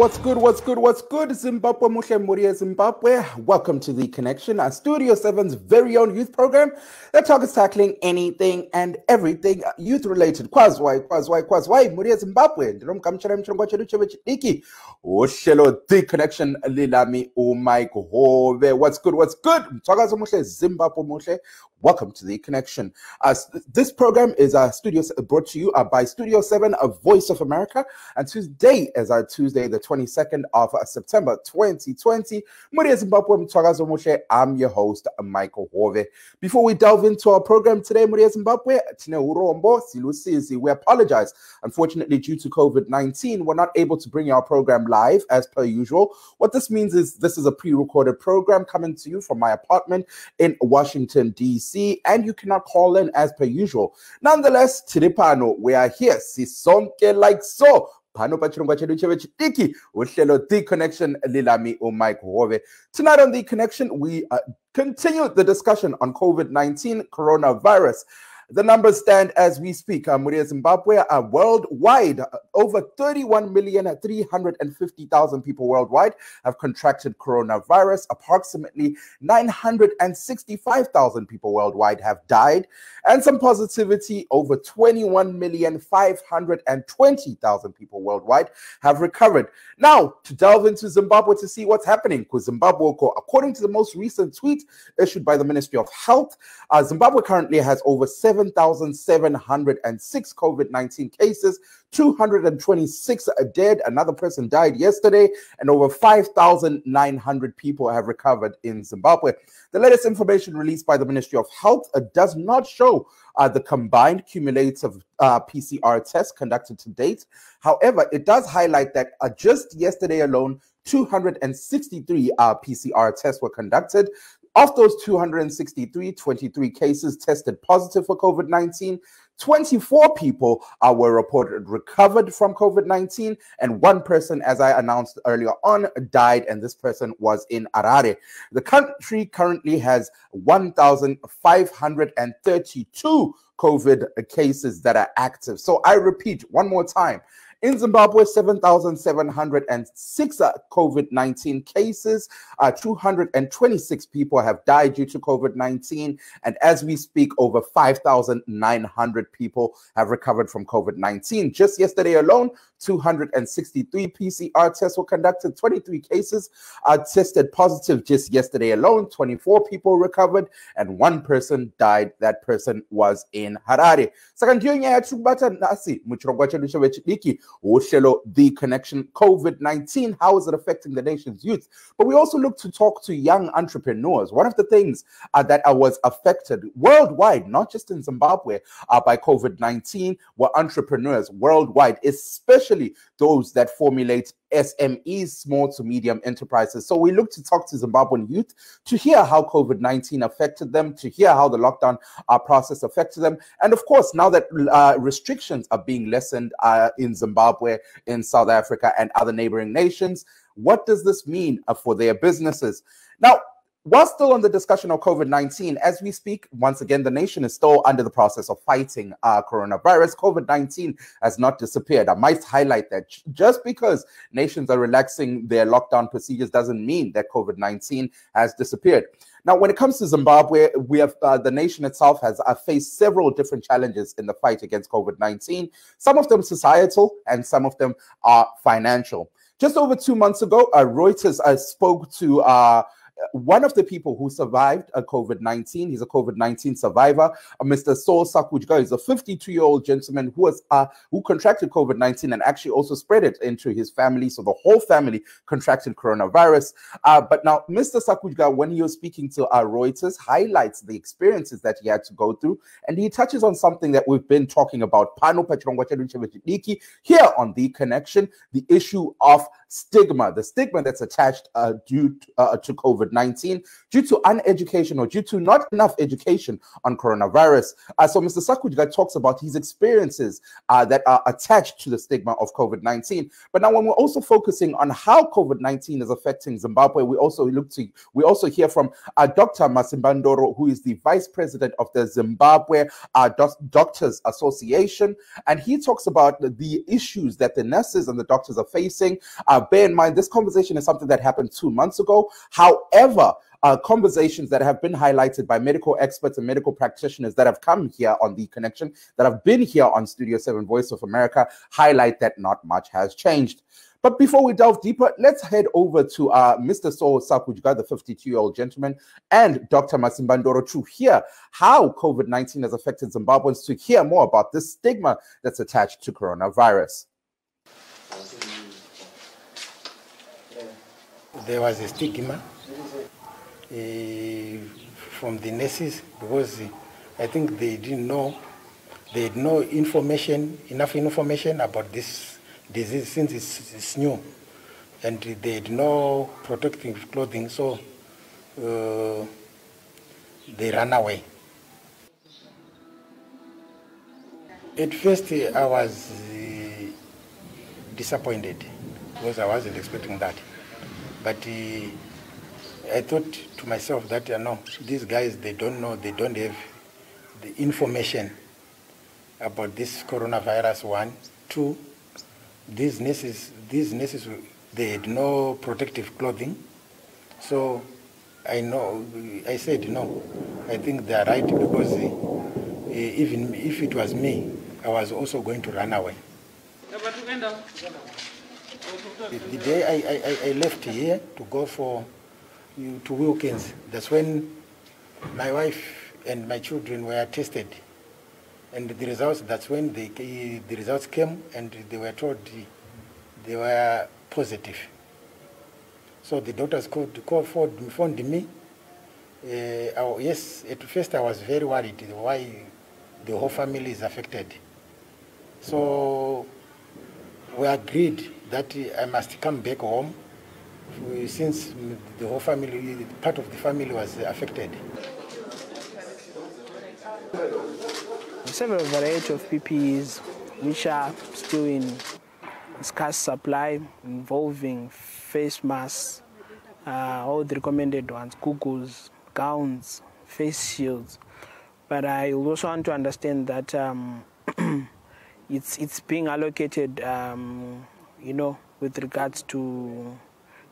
What's good, Zimbabwe, Mushe Muria, Zimbabwe. Welcome to The Connection, our Studio 7's very own youth program that targets tackling anything and everything youth-related. Kwazwai, Muria, Zimbabwe. Oshelo, The Connection, Lilami, Mike Hove. What's good? Mtwakazo Mushe, Zimbabwe Mushe. Welcome to The Connection. This program is brought to you by Studio 7, a Voice of America. And today is our Tuesday, the 22nd of September, 2020. Muria Zimbabwe, Mtwakazo Mushe. I'm your host, Michael Hove. Before we delve into our program today, Muria Zimbabwe, Tine Urombo, Silusizi, we apologize. Unfortunately, due to COVID-19, we're not able to bring our program live as per usual. What this means is this is a pre-recorded program coming to you from my apartment in Washington, D.C. and you cannot call in as per usual. Nonetheless, Tiripano, we are here. Sisonke like so. Pano pachirongwa chedu chevechidiki uhlelo The Connection lilami Mike Hove. Tonight on The Connection, we continue the discussion on COVID-19 coronavirus. The numbers stand as we speak. Muria Zimbabwe are worldwide. Over 31,350,000 people worldwide have contracted coronavirus. Approximately 965,000 people worldwide have died. And some positivity, over 21,520,000 people worldwide have recovered. Now, to delve into Zimbabwe to see what's happening, because Zimbabwe, according to the most recent tweet issued by the Ministry of Health, Zimbabwe currently has over 7,706 COVID-19 cases, 226 are dead, another person died yesterday, and over 5,900 people have recovered in Zimbabwe. The latest information released by the Ministry of Health does not show the combined cumulative PCR tests conducted to date. However, it does highlight that just yesterday alone, 263 PCR tests were conducted. Of those 263, 23 cases tested positive for COVID-19. 24 people were reported recovered from COVID-19, and one person, as I announced earlier on, died, and this person was in Harare. The country currently has 1,532 COVID cases that are active. So I repeat one more time. In Zimbabwe, 7,706 COVID-19 cases, 226 people have died due to COVID-19, and as we speak, over 5,900 people have recovered from COVID-19. Just yesterday alone, 263 PCR tests were conducted, 23 cases tested positive just yesterday alone, 24 people recovered, and one person died. That person was in Harare. The Connection, COVID-19, how is it affecting the nation's youth? But we also look to talk to young entrepreneurs. One of the things that was affected worldwide, not just in Zimbabwe, by COVID-19 were entrepreneurs worldwide, especially those that formulate SMEs, small to medium enterprises. So we look to talk to Zimbabwean youth to hear how COVID-19 affected them, to hear how the lockdown process affected them. And of course, now that restrictions are being lessened in Zimbabwe, in South Africa, and other neighboring nations, what does this mean for their businesses? Now, while still on the discussion of COVID-19, as we speak, once again, the nation is still under the process of fighting coronavirus. COVID-19 has not disappeared. I might highlight that just because nations are relaxing their lockdown procedures doesn't mean that COVID-19 has disappeared. Now, when it comes to Zimbabwe, we have the nation itself has faced several different challenges in the fight against COVID-19. Some of them societal and some of them are financial. Just over 2 months ago, Reuters spoke to one of the people who survived COVID-19. He's a COVID-19 survivor. Mr. Saul Sakujga is a 52-year-old gentleman who contracted COVID-19 and actually also spread it into his family. So the whole family contracted coronavirus. But now, Mr. Sakujga, when he was speaking to Reuters, highlights the experiences that he had to go through. And he touches on something that we've been talking about here on The Connection, the issue of stigma, the stigma that's attached due to COVID-19. COVID-19 due to uneducation or due to not enough education on coronavirus. So Mr. Sakujga talks about his experiences that are attached to the stigma of COVID-19. But now when we're also focusing on how COVID-19 is affecting Zimbabwe, we also hear from Dr. Masimba Ndoro, who is the Vice President of the Zimbabwe Doctors Association. And he talks about the issues that the nurses and the doctors are facing. Bear in mind, this conversation is something that happened 2 months ago. However, conversations that have been highlighted by medical experts and medical practitioners that have come here on The Connection, that have been here on Studio 7 Voice of America, highlight that not much has changed. But before we delve deeper, let's head over to Mr. Saul Sakujga, the 52-year-old gentleman, and Dr. Masimba Ndoro to hear how COVID-19 has affected Zimbabweans, to hear more about this stigma that's attached to coronavirus. There was a stigma from the nurses because I think they didn't know, they had no information, enough information about this disease since it's new, and they had no protective clothing, so they ran away. At first I was disappointed because I wasn't expecting that, but I thought to myself that no, these guys, they don't know, they don't have the information about this coronavirus. 1, 2, these nurses, they had no protective clothing. So I said no, I think they are right, because even if it was me, I was also going to run away. The day I left here to go to Wilkins, that's when my wife and my children were tested. And the results, that's when the results came, and they were told they were positive. So the doctors phoned me. Yes, at first I was very worried why the whole family is affected. So we agreed that I must come back home since the whole family, part of the family was affected. Several variety of PPEs which are still in scarce supply, involving face masks, all the recommended ones, goggles, gowns, face shields. But I also want to understand that it's being allocated, with regards to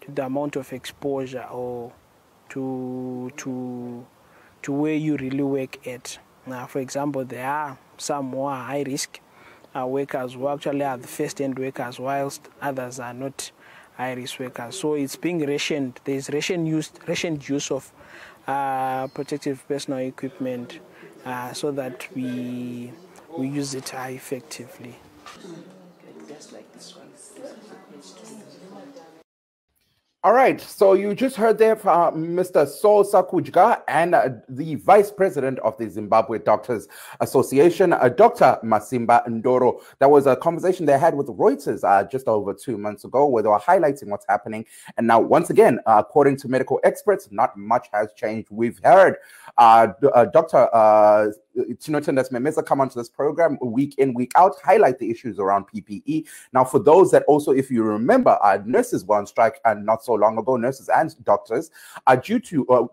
the amount of exposure or to where you really work at. Now, for example, there are some more high-risk workers who actually are the first-end workers, whilst others are not high-risk workers. So it's being rationed. There's rationed use of protective personal equipment so that we use it effectively. All right, so you just heard there from Mr. Saul Sakujga and the Vice President of the Zimbabwe Doctors Association, Dr. Masimba Ndoro. That was a conversation they had with Reuters just over 2 months ago, where they were highlighting what's happening. And now, once again, according to medical experts, not much has changed. We've heard Dr. Tinotendas Memeza come onto this program week in, week out, highlight the issues around PPE. Now, for those that also, if you remember, nurses were on strike not so long ago, nurses and doctors, due to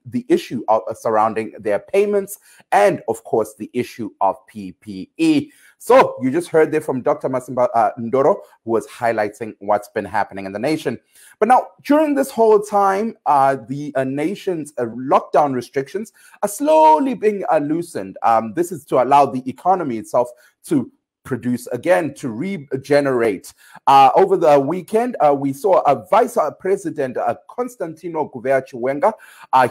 the issue of surrounding their payments and, of course, the issue of PPE. So you just heard there from Dr. Masimba Ndoro, who was highlighting what's been happening in the nation. But now, during this whole time, the nation's lockdown restrictions are slowly being loosened. This is to allow the economy itself to produce again, to regenerate. Over the weekend, we saw a Vice President, Constantino Gouveia Chiwenga.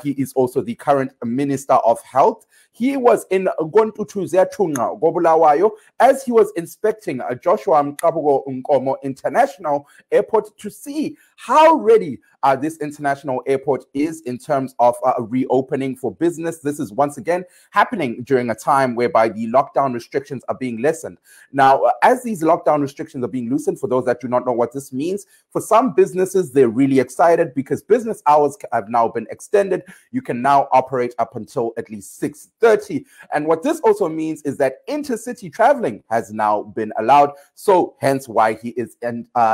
He is also the current Minister of Health. He was in Gontutu Zetunga, Gobulawayo, as he was inspecting Joshua Mkabugo Nkomo International Airport to see how ready this international airport is in terms of reopening for business. This is once again happening during a time whereby the lockdown restrictions are being lessened. Now, as these lockdown restrictions are being loosened, for those that do not know what this means, for some businesses, they're really excited because business hours have now been extended. You can now operate up until at least 6:30. And what this also means is that intercity traveling has now been allowed. So hence why he is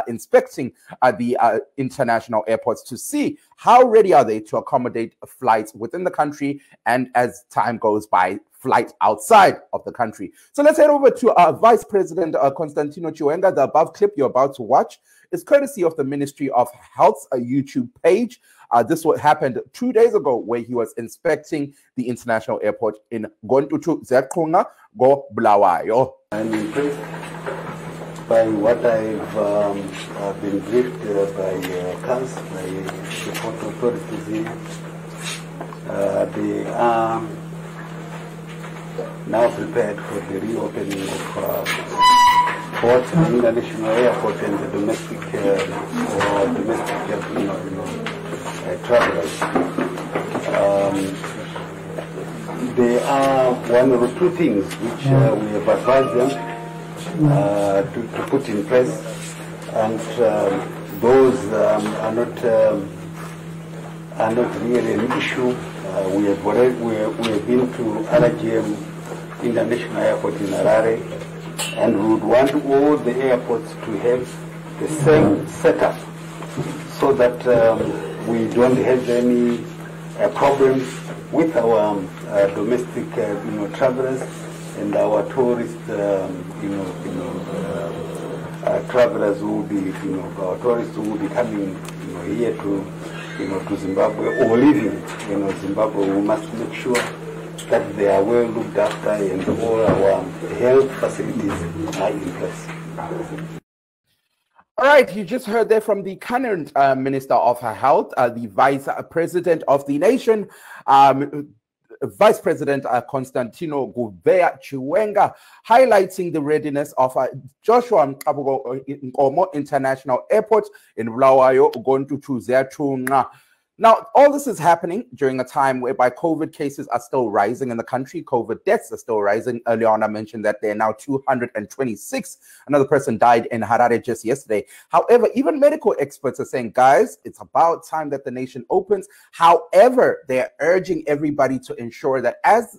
inspecting the international airports to see how ready are they to accommodate flights within the country and, as time goes by, flight outside of the country. So let's head over to Vice President Constantino Chiwenga. The above clip you're about to watch is courtesy of the Ministry of Health's YouTube page. This happened 2 days ago, where he was inspecting the international airport in Gontutu Zetunga, Bulawayo. I'm impressed by what I've been briefed by CAS, by the port authorities here. They are now prepared for the reopening of both the international airport and the domestic travelers. There are one or two things which we have advised them to put in place, and those are not really an issue. We have been to RGM International Airport in Harare, and we would want all the airports to have the same setup, so that we don't have any problems with our domestic travelers and our tourist travelers who will be our tourists who will be coming here to Zimbabwe or leaving Zimbabwe. We must make sure that they are well looked after and all our health facilities are in place. All right, you just heard there from the current Minister of Health, the Vice President of the nation, Vice President Constantino Gubea Chiwenga, highlighting the readiness of Joshua Mkabugo Nkomo International Airport in Bulawayo, Gontutu Zetunga. Now, all this is happening during a time whereby COVID cases are still rising in the country. COVID deaths are still rising. Earlier on, I mentioned that there are now 226. Another person died in Harare just yesterday. However, even medical experts are saying, guys, it's about time that the nation opens. However, they're urging everybody to ensure that as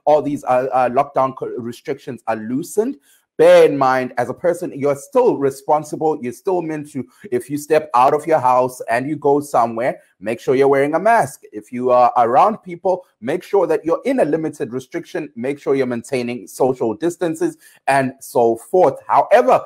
all these lockdown restrictions are loosened, bear in mind, as a person, you're still responsible. You're still meant to, if you step out of your house and you go somewhere, make sure you're wearing a mask. If you are around people, make sure that you're in a limited restriction. Make sure you're maintaining social distances and so forth. However,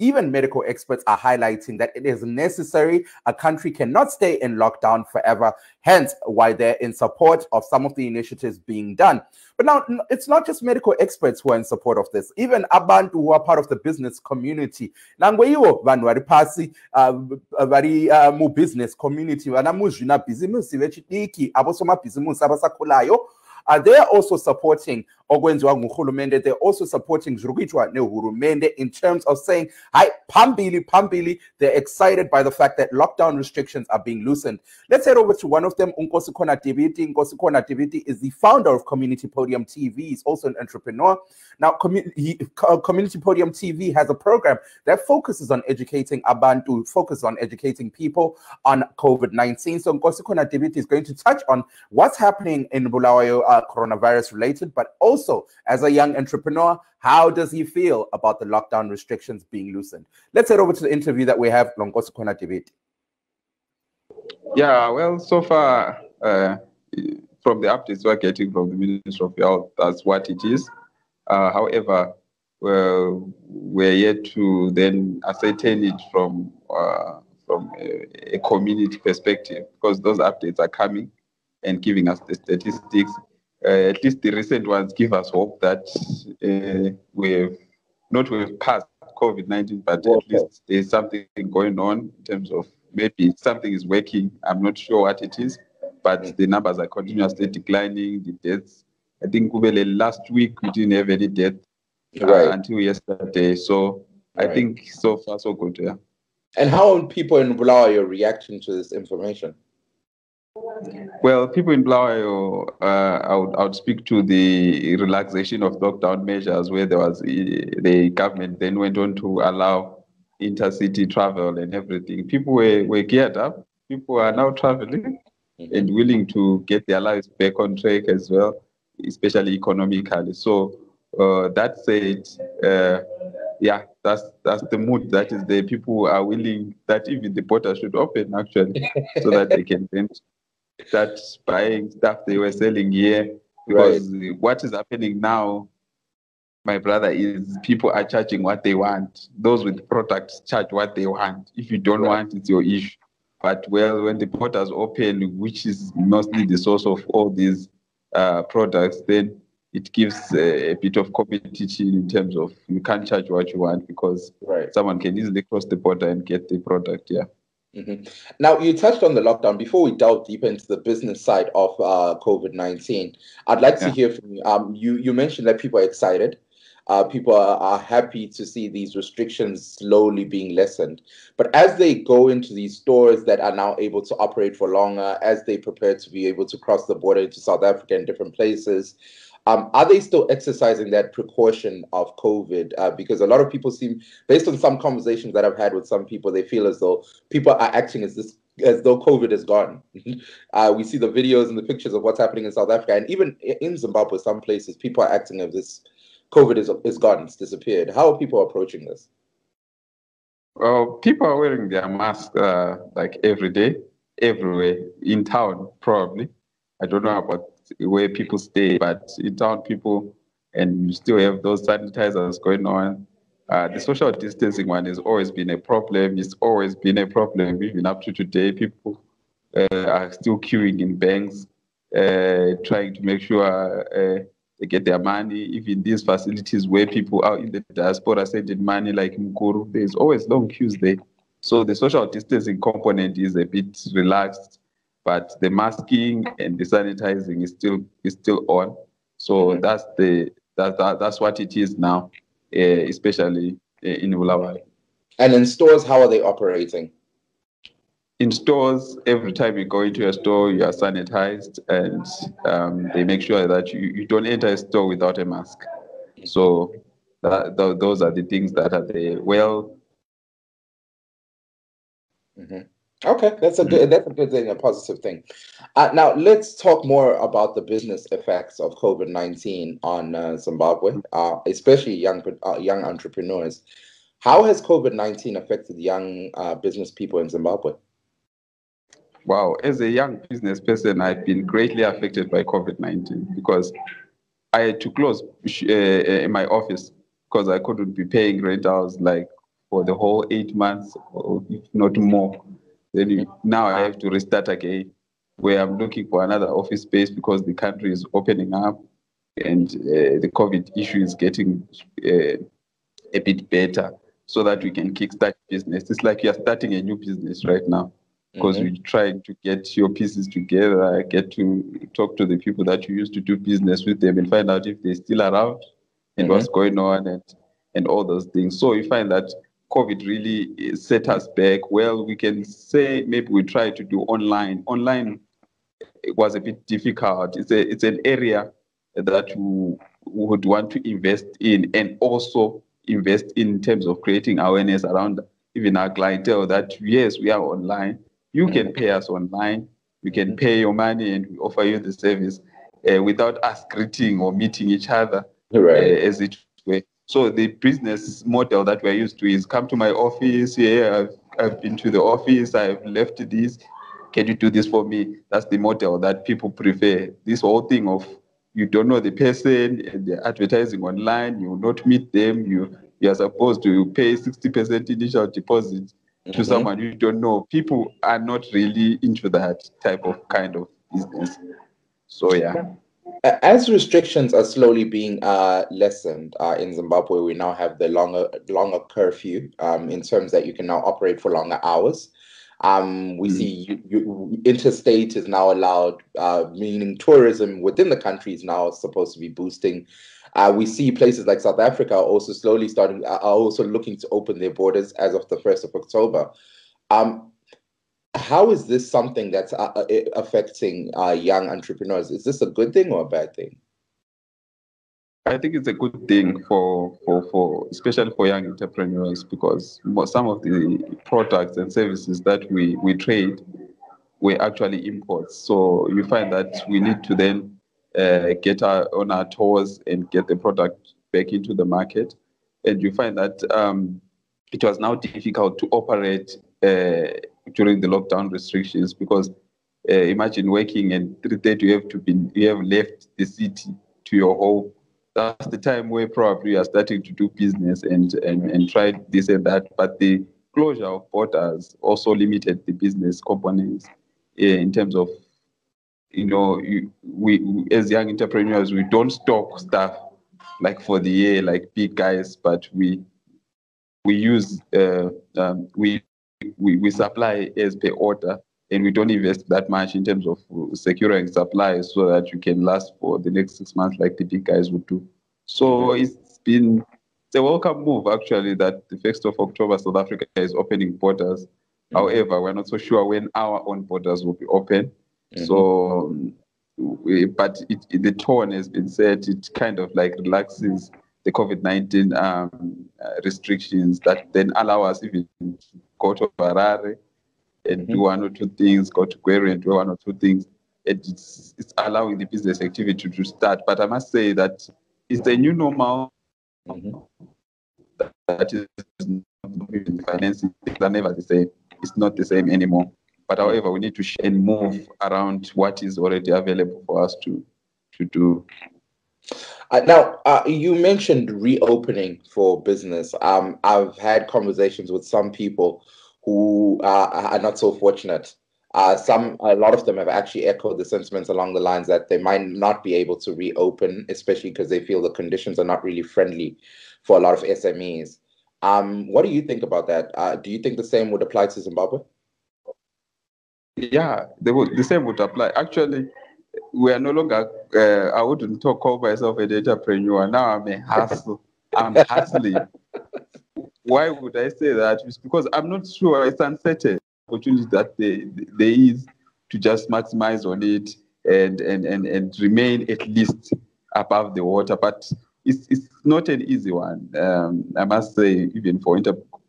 even medical experts are highlighting that it is necessary. A country cannot stay in lockdown forever, hence why they're in support of some of the initiatives being done. But now, it's not just medical experts who are in support of this. Even abantu who are part of the business community. Nangweyo vanhu vari pasi vari mu business community vana muzvina bhizimusi vechidiki avosomabhizimusi avasakhulayo. They're also supporting okwenziwa nguhulumende. They're also supporting zviri kuitwa nehurumende in terms of saying, hi, phambili. They're excited by the fact that lockdown restrictions are being loosened. Let's head over to one of them, Nkosikhona Dibiti. Nkosikhona Dibiti is the founder of Community Podium TV. He's also an entrepreneur. Now, Community Podium TV has a program that focuses on educating abantu, focuses on educating people on COVID-19. So Nkosikhona Dibiti is going to touch on what's happening in Bulawayo, coronavirus related, but also as a young entrepreneur, how does he feel about the lockdown restrictions being loosened? Let's head over to the interview that we have with Nkosikhona Dibiti. Yeah, well, so far, from the updates we're getting from the Ministry of Health, that's what it is. However, we're yet to then ascertain it from a community perspective, because those updates are coming and giving us the statistics. At least the recent ones give us hope that we've passed COVID-19, but at least there's something going on in terms of maybe something is working. I'm not sure what it is, but the numbers are continuously declining. The deaths, I think last week we didn't have any death until yesterday. So I think so far so good. Yeah. And how are people in Bulawayo reacting to this information? Well, people in Bulawayo, I would speak to the relaxation of lockdown measures, where there was the government then went on to allow intercity travel and everything. People were geared up. People are now traveling and willing to get their lives back on track as well, especially economically. So that said, that's the mood that is there. People are willing that even the border should open actually, so that they can then start buying stuff they were selling here. Because what is happening now, my brother, is people are charging what they want. Those with products charge what they want. If you don't want, it's your issue. But when the borders open, which is mostly the source of all these products, then it gives a bit of competition in terms of you can't charge what you want, because someone can easily cross the border and get the product. Yeah. Now, you touched on the lockdown. Before we delve deeper into the business side of COVID-19, I'd like to hear from you. You mentioned that people are excited. People are happy to see these restrictions slowly being lessened. But as they go into these stores that are now able to operate for longer, as they prepare to be able to cross the border into South Africa and different places, are they still exercising that precaution of COVID? Because a lot of people seem, based on some conversations that I've had with some people, they feel as though people are acting as though COVID is gone. We see the videos and the pictures of what's happening in South Africa, and even in Zimbabwe, some places, people are acting as this COVID is gone, it's disappeared. How are people approaching this? Well, people are wearing their masks like every day, everywhere, in town probably. I don't know about where people stay, but in town people, and you still have those sanitizers going on. The social distancing one has always been a problem. It's always been a problem. Even up to today, people are still queuing in banks, trying to make sure they get their money. Even these facilities where people are in the diaspora sending money, like Mukuru, there's always long queues there. So the social distancing component is a bit relaxed, but the masking and the sanitizing is still on. So that's what it is now, especially in Bulawayo. And in stores, how are they operating? In stores, every time you go into a store, you are sanitized, and they make sure that you don't enter a store without a mask. So those are the things that are there. Well. Okay, that's a good thing, a positive thing. Now let's talk more about the business effects of COVID-19 on Zimbabwe, especially young entrepreneurs. How has COVID-19 affected young business people in Zimbabwe? Wow, as a young business person, I've been greatly affected by COVID-19 because I had to close my office because I couldn't be paying rentals like for the whole 8 months, or if not more. Then now I have to restart again, where I'm looking for another office space because the country is opening up and the COVID issue is getting a bit better, so that we can kickstart business. It's like you're starting a new business right now, because you're trying to get your pieces together, get to talk to the people that you used to do business with them and find out if they're still around and what's going on and all those things. So you find that COVID really set us back. Well, we can say maybe we tried to do online. Online, it was a bit difficult. It's an area that we would want to invest in, and also invest in terms of creating awareness around even our clientele that, yes, we are online. You can pay us online. You can pay your money and we offer you the service without us greeting or meeting each other as it were. So the business model that we're used to is come to my office. Yeah, I've been to the office. I've left this. Can you do this for me? That's the model that people prefer. This whole thing of you don't know the person and they're advertising online. You will not meet them. You are supposed to pay 60% initial deposit to someone you don't know. People are not really into that type of kind of business. So yeah. As restrictions are slowly being lessened in Zimbabwe, we now have the longer curfew in terms that you can now operate for longer hours. We see interstate is now allowed, meaning tourism within the country is now supposed to be boosting. We see places like South Africa also slowly are also looking to open their borders as of the 1st of October. How is this something that's affecting young entrepreneurs? Is this a good thing or a bad thing? I think it's a good thing for especially for young entrepreneurs, because some of the products and services that we trade were actually imports. So you find that we need to then get on our toes and get the product back into the market. And you find that it was now difficult to operate during the lockdown restrictions, because imagine working and 3:30 you have left the city to your home. That's the time where probably you are starting to do business and try this and that. But the closure of borders also limited the business components in terms of, we as young entrepreneurs, we don't stock stuff like for the year like big guys, but we use we supply as per order, and we don't invest that much in terms of securing supplies so that you can last for the next 6 months like the big guys would do. So it's a welcome move, actually, that the 1st of October South Africa is opening borders. However, we're not so sure when our own borders will be open. So, but the tone has been set. It kind of like relaxes the COVID-19 restrictions that then allow us even to go to Harare and do one or two things, go to Gweru and do one or two things. It's allowing the business activity to start. But I must say that it's a new normal that is not financing. Things are never the same. It's not the same anymore. But however, we need to share and move around what is already available for us to do. Now, you mentioned reopening for business. I've had conversations with some people who are not so fortunate. A lot of them have actually echoed the sentiments along the lines that they might not be able to reopen, especially because they feel the conditions are not really friendly for a lot of SMEs. What do you think about that? Do you think the same would apply to Zimbabwe? Yeah, the same would apply. Actually, we are no longer, I wouldn't call myself an entrepreneur. Now I'm a hustle. I'm hustling. Why would I say that? It's because I'm not sure it's uncertain opportunity that there is to just maximize on it and remain at least above the water. But it's not an easy one. I must say, even for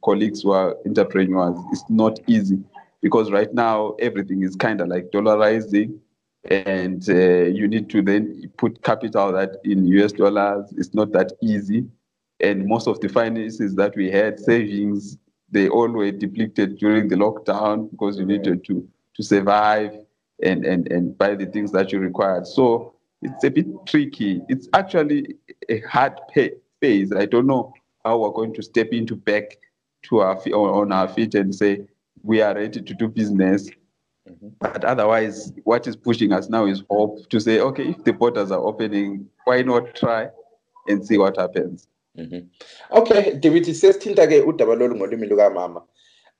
colleagues who are entrepreneurs, it's not easy, because right now everything is kind of like dollarizing, and you need to then put capital that in US dollars. It's not that easy. And most of the finances that we had, savings, they all were depleted during the lockdown, because you needed to survive and buy the things that you required. So it's a bit tricky. It's actually a hard phase. I don't know how we're going to step into back to on our feet and say we are ready to do business. But otherwise, what is pushing us now is hope to say, okay, if the borders are opening, why not try and see what happens? Okay, David says thinta-ke udaba lolu ngolimi lukamama.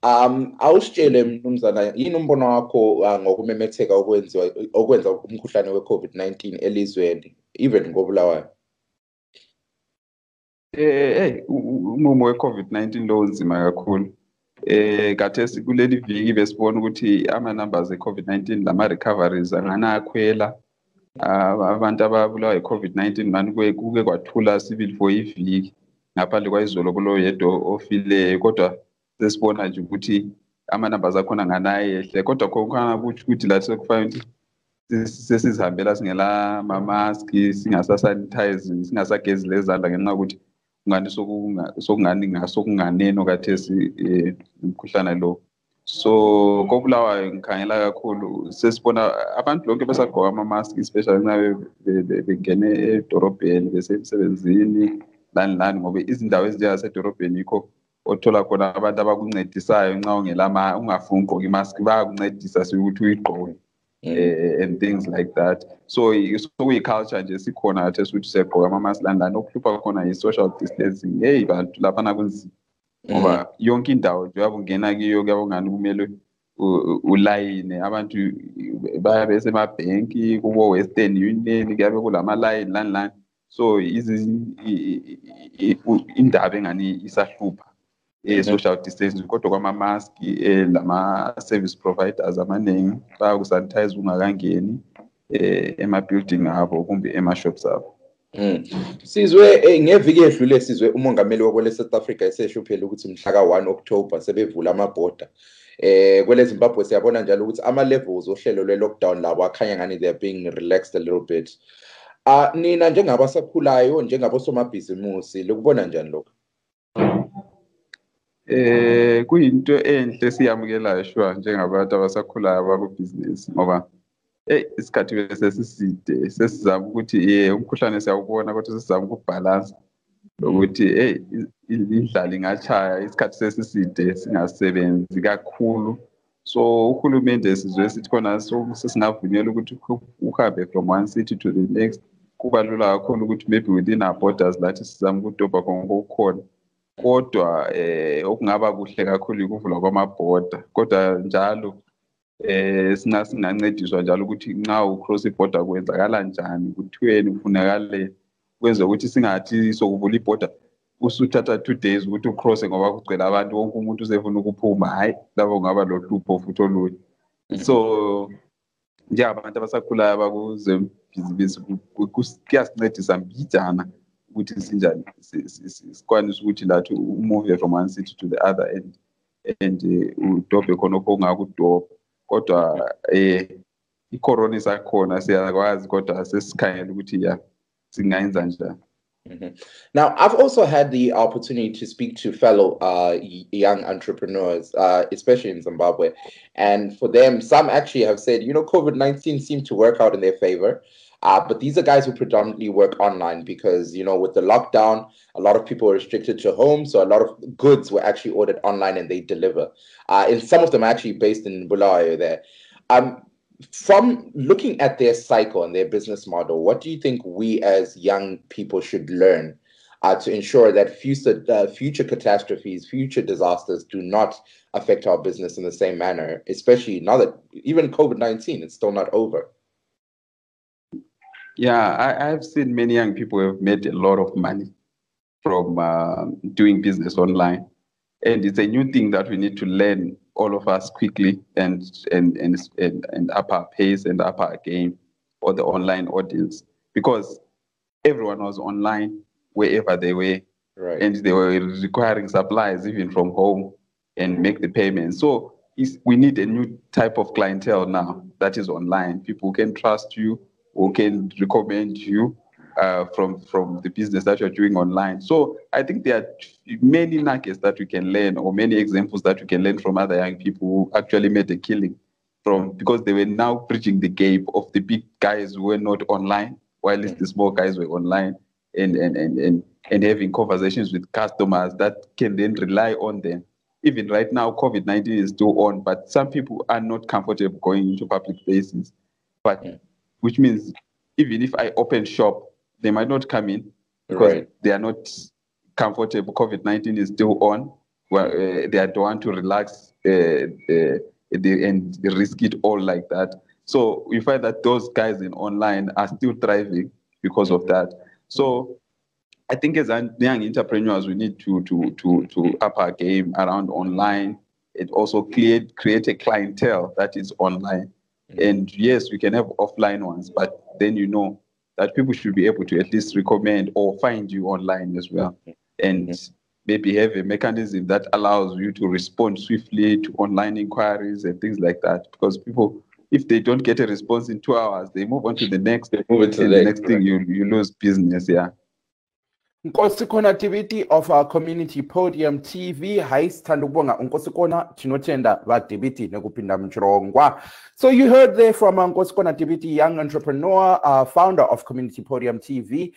Awusitshele mnumzana, yini umbono wakho ngokumemetheka okwenza umkhuhlane we-COVID-19 elizweni, even ngoBulawayo? Umumo we-COVID-19 lo unzima kakhulu. Khathesi kuleli viki besibona ukuthi ama-numbers e-COVID-19 lama-recoveries anganakhwela. Abantu ababulawa yi-COVID-19 mani kuke kwathula sibili for iviki, ngaphandle kwayizolo kulo yedwa ofileyo, kodwa sesibona nje ukuthi ama-numbers akhona anganayehle. Kodwa khona ukuthi la sekufanele ukuthi sesizihambela singela ama-mask, singasasanitize, singasagezi lezandla ngenxa yokuthi sokunganeno khathesi umkhuhlane lo. So koBulawayo ngikhangela kakhulu, sesibona abantu lonke besagqoka ama-mask, especially nxa bengene edorobheni besemsebenzini lani, ngoba izindawo ezinjengasedorobheni yikho othola khona abantu abakuncedisayo nxa ungafuni ugqoka i-mask, bayakuncedisa ukuthi uyigqoke and things like that. So kuyi-culture nje sikhona khathesi ukuthi siyagqoka ama-mask lani, okuhlupha khona yi-social distancing. Hey bantu laphana kunzima, ngoba yonke indawo nje uyabe ungena kiyo kuyabe ungani kumele ulayini abantu bayabe besemabhenki kubo Western Union kuyabe kulamalayini lani so indaba engani isahlupha social distancing kodwa kwama-mask lama-service providers amaningi bayakusanitize ungakangeni ema-building abo kumbe ema-shops abo. Sizwe ngeviki edlule sizwe umongameli wakwele South Africa esesho phela ukuthi mhla ka-1 October sebevula amabhoda. Kwele Zimbabwe siyabona njalo ukuthi ama-levels ohlelo lwe-lockdown labo akhanya ngani they're being relaxed a little bit. Nina njengabasakhulayo njengabosomabhizimusi lokubona njani lokho? Kuyinto enhle siyamukelayo sure njengabantu abasakhulayo abakubhizinisi ngoba isikhathi besesiside sesizama ukuthi umkhuhlane siyawubona kodwa sesizama ukubhalansa ukuthi indlala ingachaya isikhathi sesiside singasebenzi kakhulu so uhulumende sizwe sithi khona sesingavunyelwa ukuthi uhambe from one city to the next kuba lula kakhulu ukuthi maybe within our borders lathi sizama ukudobha konke okukhona kodwa okungaba kuhle kakhulu ukuvulwa kwamabhoda kodwa njalo singancediswa njalo ukuthi nxa ucross ibhoda kwenzakala njani kuthweni kufunakale kwenze ukuthi singathi sokuvula ibhoda usuthatha 2 days ukuthi ucross ngoba kugcwele abantu wonke umuntu usefuna ukuphuma hayi labo ngaba lohlupho futhi olunye so njengabantu abasakhulayo abakuzebhizinisi kuyasincedisa mbijana ukuthi sinjani sikwanise ukuthi lathi umove from one city to the other and udobhe khona okungakudobha kodwa icorona isakhona siyakwazi kodwa sesikhangela ukuthi singayenza njani. Now, I've also had the opportunity to speak to fellow young entrepreneurs, especially in Zimbabwe. And for them, some actually have said, COVID-19 seemed to work out in their favor. But these are guys who predominantly work online because, with the lockdown, a lot of people were restricted to home. So a lot of goods were actually ordered online and they deliver. And some of them are actually based in Bulawayo there. From looking at their cycle and their business model, what do you think we as young people should learn to ensure that future catastrophes, future disasters do not affect our business in the same manner, especially now that even COVID-19 is still not over? Yeah, I've seen many young people who have made a lot of money from doing business online. And it's a new thing that we need to learn, all of us, quickly and up our pace and up our game for the online audience. Because everyone was online wherever they were. Right. And they were requiring supplies even from home and make the payments. So we need a new type of clientele now that is online. People who can trust you, who can recommend you from the business that you're doing online. So I think there are many nuggets that we can learn, or many examples that we can learn from other young people who actually made a killing because they were now bridging the gap of the big guys who were not online, while the small guys were online and having conversations with customers that can then rely on them. Even right now, COVID-19 is still on, but some people are not comfortable going into public places. Which means even if I open shop, they might not come in because they are not comfortable. COVID-19 is still on. They don't want to relax and risk it all like that. So we find that those guys in online are still thriving because of that. So I think as young entrepreneurs, we need to up our game around online and also create a clientele that is online. And yes, we can have offline ones, but then that people should be able to at least recommend or find you online as well. And maybe have a mechanism that allows you to respond swiftly to online inquiries and things like that. Because people, if they don't get a response in 2 hours, they move on to the next. The next thing you lose business, yeah. Nkosi connectivity of our community Podium TV. Hi, sithanda ukubonga Nkosi Kona Chinotenda Vadibiti nekupinda mchirongwa. So you heard there from Nkosi connectivity, young entrepreneur, founder of Community Podium TV.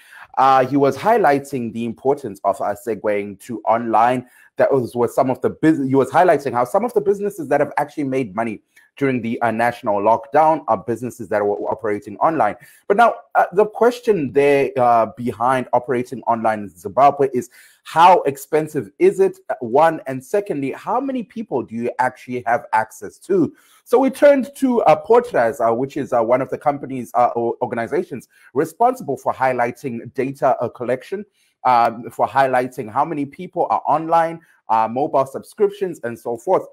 He was highlighting the importance of segueing to online. That was some of the business. He was highlighting how some of the businesses that have actually made money during the national lockdown, businesses that were operating online. But now the question there behind operating online in Zimbabwe is, how expensive is it? One, and secondly, how many people do you actually have access to? So we turned to Portras, which is one of the companies or organizations responsible for highlighting data collection, for highlighting how many people are online, mobile subscriptions, and so forth.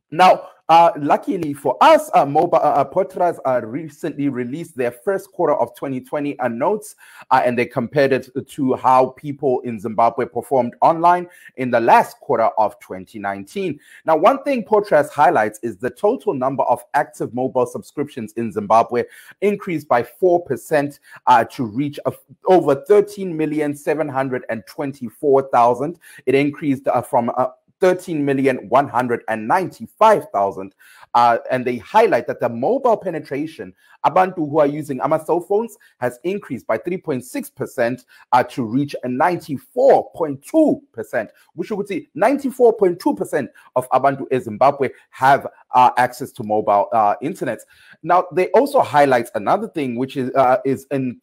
Now, luckily for us, Portras recently released their first quarter of 2020 notes, and they compared it to how people in Zimbabwe performed online in the last quarter of 2019. Now, one thing Portras highlights is the total number of active mobile subscriptions in Zimbabwe increased by 4% to reach over 13,724,000. It increased from 13,195,000, and they highlight that the mobile penetration abantu who are using cell phones has increased by 3.6% to reach 94.2%, which you would see 94.2% of abantu in Zimbabwe have access to mobile internet. Now, they also highlight another thing, which is in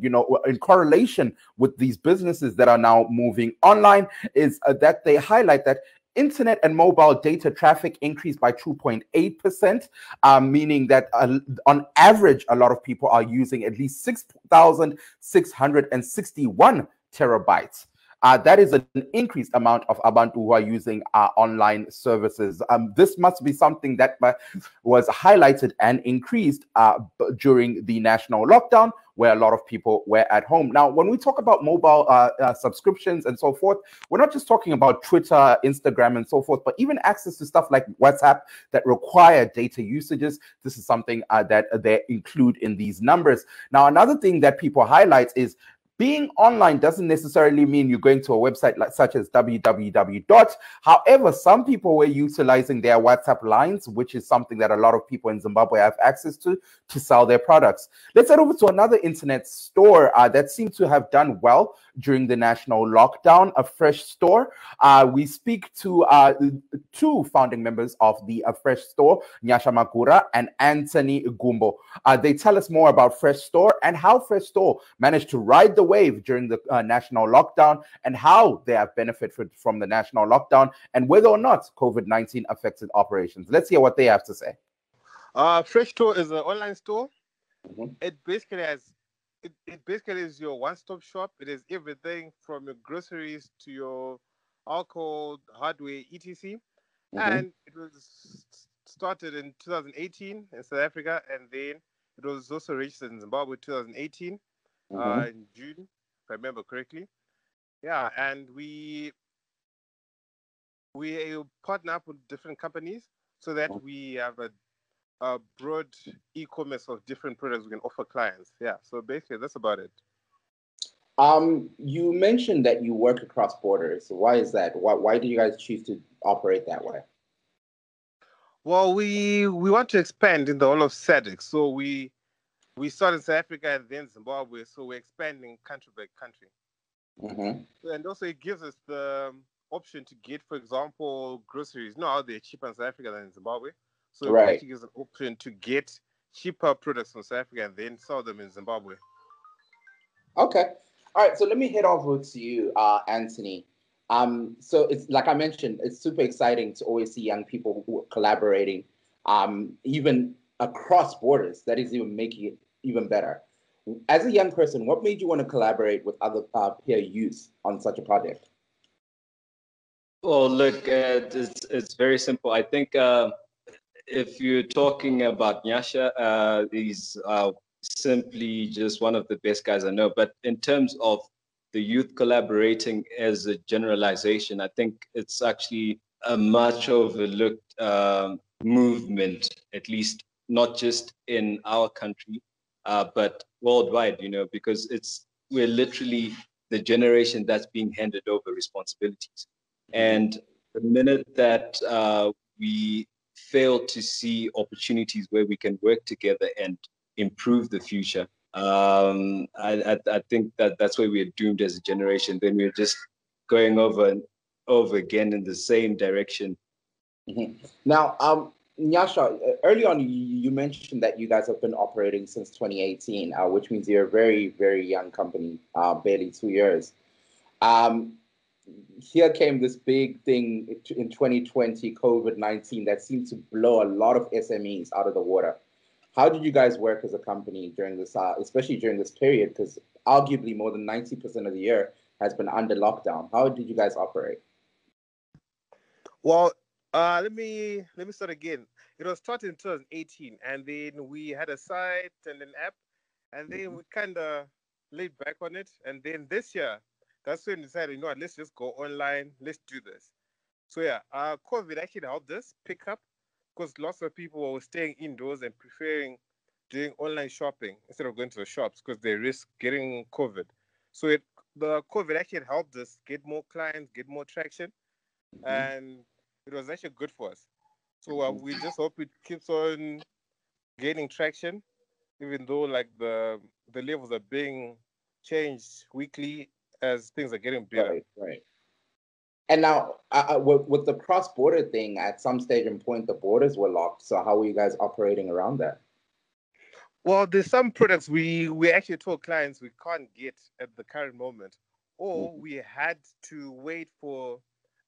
in correlation with these businesses that are now moving online, is that they highlight that internet and mobile data traffic increased by 2.8%, meaning that on average, a lot of people are using at least 6,661 terabytes. That is an increased amount of abantu who are using online services. This must be something that was highlighted and increased during the national lockdown, where a lot of people were at home. Now, when we talk about mobile subscriptions and so forth, we're not just talking about Twitter, Instagram, and so forth, but even access to stuff like WhatsApp that require data usages. This is something that they include in these numbers. Now, another thing that people highlight is being online doesn't necessarily mean you're going to a website such as www. However, some people were utilizing their WhatsApp lines, which is something that a lot of people in Zimbabwe have access to sell their products. Let's head over to another internet store that seemed to have done well during the national lockdown, a Fresh Store. We speak to two founding members of the Fresh Store, Nyasha Magura and Anthony Gumbo. They tell us more about Fresh Store and how Fresh Store managed to ride the wave during the national lockdown, and how they have benefited from the national lockdown, and whether or not COVID-19 affected operations. Let's hear what they have to say. Fresh Store is an online store. Mm-hmm. It basically is your one-stop shop. It is everything from your groceries to your alcohol, hardware, etc. Mm-hmm. And it was started in 2018 in South Africa, and then it was also registered in Zimbabwe 2018. Mm-hmm. In June, if I remember correctly. Yeah, and we partner up with different companies so that we have a broad e-commerce of different products we can offer clients. Yeah, so basically that's about it. You mentioned that you work across borders. Why is that? Why do you guys choose to operate that way? Well, we want to expand in the whole of SADC, so we started in South Africa and then Zimbabwe, so we're expanding country by country. Mm-hmm. And also it gives us the option to get, for example, groceries. You know how they're cheaper in South Africa than in Zimbabwe? So it actually gives an option to get cheaper products from South Africa and then sell them in Zimbabwe. Okay. All right, so let me head over to you, Anthony. So it's like I mentioned, it's super exciting to always see young people who are collaborating, even across borders. That is even making it even better. As a young person, what made you want to collaborate with other peer youth on such a project? Well, look, it's very simple. I think if you're talking about Nyasha, he's simply just one of the best guys I know. But in terms of the youth collaborating as a generalization, I think it's actually a much overlooked movement, at least not just in our country, but worldwide, because we're literally the generation that's being handed over responsibilities. And the minute that we fail to see opportunities where we can work together and improve the future, I think that's where we're doomed as a generation. Then we're just going over and over again in the same direction. Mm-hmm. Now, Nyasha, early on, you mentioned that you guys have been operating since 2018, which means you're a very, very young company, barely 2 years. Here came this big thing in 2020, COVID-19, that seemed to blow a lot of SMEs out of the water. How did you guys work as a company during this, especially during this period? Because arguably more than 90% of the year has been under lockdown. How did you guys operate? Well, let me start again. It was started in 2018, and then we had a site and an app, and then we kind of laid back on it. And then this year, that's when we decided, you know what, let's just go online, let's do this. So yeah, COVID actually helped us pick up because lots of people were staying indoors and preferring doing online shopping instead of going to the shops because they risk getting COVID. So the COVID actually helped us get more clients, get more traction, and it was actually good for us. So we just hope it keeps on gaining traction, even though like the levels are being changed weekly as things are getting better. Right, right. And now, with the cross-border thing, at some stage and point, the borders were locked. So how were you guys operating around that? Well, there's some products we actually told clients we can't get at the current moment, or we had to wait for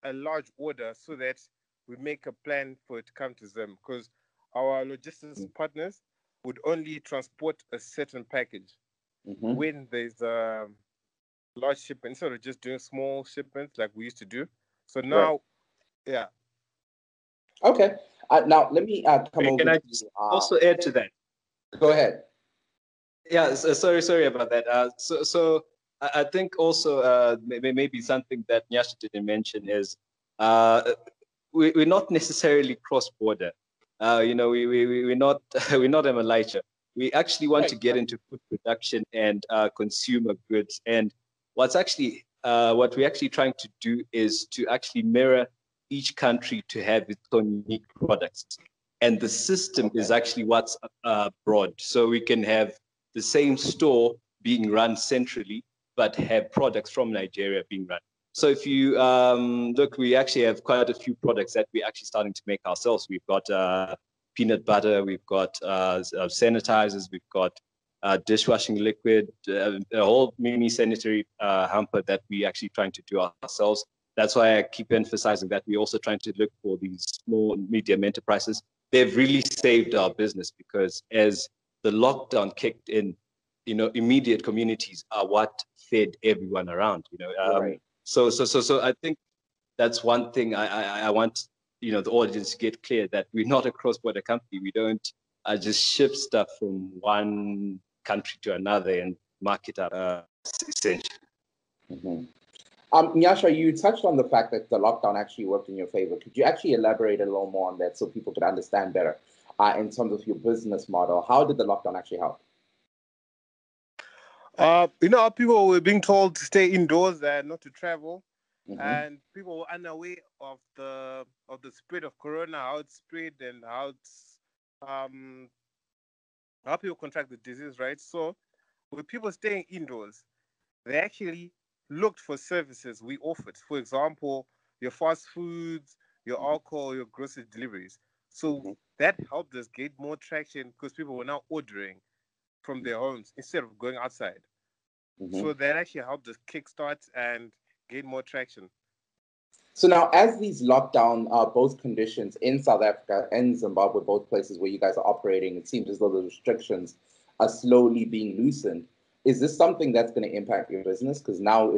a large order so that we make a plan for it to come to them, because our logistics partners would only transport a certain package when there's a large shipment instead of just doing small shipments like we used to do. So now, yeah. Okay. Now let me come over. Can I also add to that? Go ahead. Yeah. Sorry about that. So I think also maybe something that Nyasha didn't mention is we're not necessarily cross-border. We're not a Malaysia. We actually want to get into food production and consumer goods. And what we're actually trying to do is to actually mirror each country to have its own unique products. And the system is actually what's broad. So we can have the same store being run centrally, but have products from Nigeria being run. So if you look, we actually have quite a few products that we're actually starting to make ourselves. We've got peanut butter, we've got sanitizers, we've got dishwashing liquid, a whole mini sanitary hamper that we're actually trying to do ourselves. That's why I keep emphasizing that we're also trying to look for these small, medium enterprises. They've really saved our business because as the lockdown kicked in, immediate communities are what fed everyone around. So I think that's one thing I want the audience to get clear, that we're not a cross-border company. We don't just ship stuff from one country to another and mark it up. Essentially. Nyasha, you touched on the fact that the lockdown actually worked in your favor. Could you actually elaborate a little more on that so people could understand better in terms of your business model? How did the lockdown actually help? People were being told to stay indoors and not to travel, and people were unaware of the spread of corona, how it spread and how people contract the disease, right? So with people staying indoors, they actually looked for services we offered. For example, your fast foods, your alcohol, your grocery deliveries. So that helped us get more traction because people were now ordering from their homes instead of going outside. So that actually helped us kickstart and gain more traction. So now, as these lockdown, both conditions in South Africa and Zimbabwe, both places where you guys are operating, it seems as though the restrictions are slowly being loosened. Is this something that's going to impact your business? Because now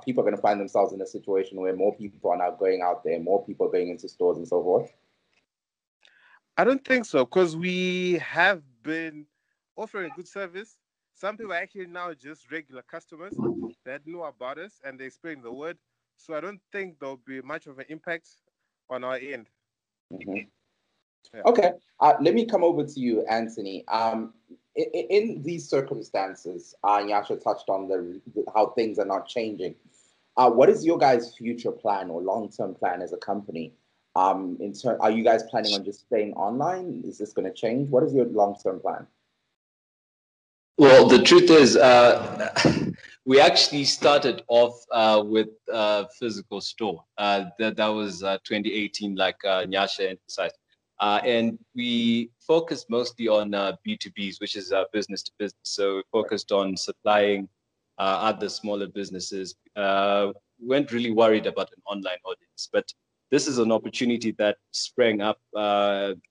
people are going to find themselves in a situation where more people are now going out there, more people are going into stores and so forth. I don't think so, because we have been offering good service. Some people are actually now just regular customers that know about us and they spread the word. So I don't think there'll be much of an impact on our end. Yeah. Okay, let me come over to you, Anthony. In these circumstances, Nyasha touched on how things are not changing. What is your guys' future plan or long-term plan as a company? Are you guys planning on just staying online? Is this going to change? What is your long-term plan? Well, the truth is, we actually started off with a physical store. That was 2018, like Nyasha emphasized. And we focused mostly on B2Bs, which is business to business. So we focused on supplying other smaller businesses. Weren't really worried about an online audience, but this is an opportunity that sprang up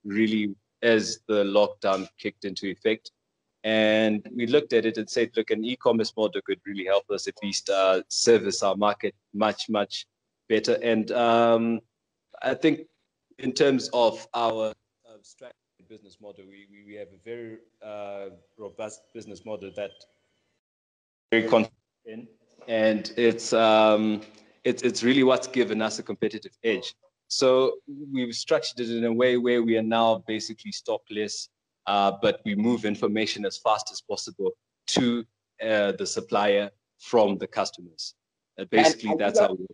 really as the lockdown kicked into effect. And we looked at it and said, look, an e-commerce model could really help us at least service our market much, much better. And I think in terms of our strategy business model, we have a very robust business model that very confident in, and it's really what's given us a competitive edge. So we've structured it in a way where we are now basically stockless, but we move information as fast as possible to the supplier from the customers. Basically, that's how we work.